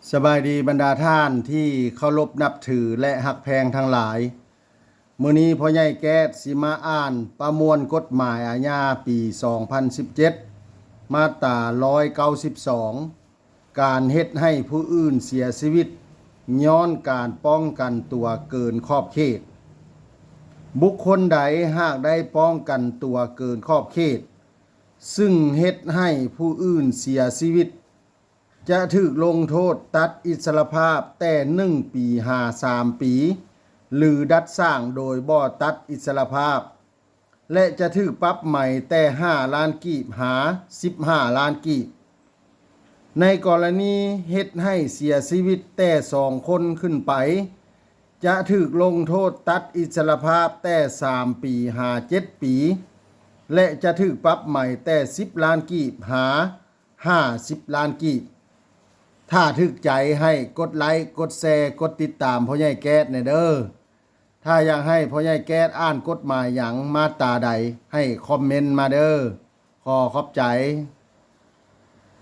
สบายดีบรรดาท่านที่เคารพนับถือและหักแพงทั้งหลายมื้อนี้พ่อใหญ่แก๊สสิมาอ่านประมวลกฎหมายอาญาปี 2017 มาตรา 192 การเฮ็ดให้ผู้อื่นเสียชีวิตย้อนการป้องกันตัวเกินขอบเขต บุคคลใดหากได้ป้องกันตัวเกินขอบเขต ซึ่งเฮ็ดให้ผู้อื่นเสียชีวิตจะถูกลงโทษตัดอิสรภาพแต่1 ปีหา3 ปี หรือดัดสร้างโดยบ่ตัดอิสรภาพ และจะถูกปรับใหม่แต่5 ล้านกีบหา15 ล้านกีบ ในกรณีเฮ็ดให้เสียชีวิตแต่2 คนขึ้นไป จะถูกลงโทษตัดอิสรภาพแต่3 ปีหา7 ปี และจะถูกปรับใหม่แต่10 ล้านกีบหา50 ล้านกีบ ถ้าถึกใจให้กดไลค์กดแชร์กดติดตามพ่อใหญ่แก๊สเด้อถ้าอยากให้พ่อใหญ่แก๊สอ่านกฎหมายหยังมาตราใดให้คอมเมนต์มาเด้อขอขอบใจ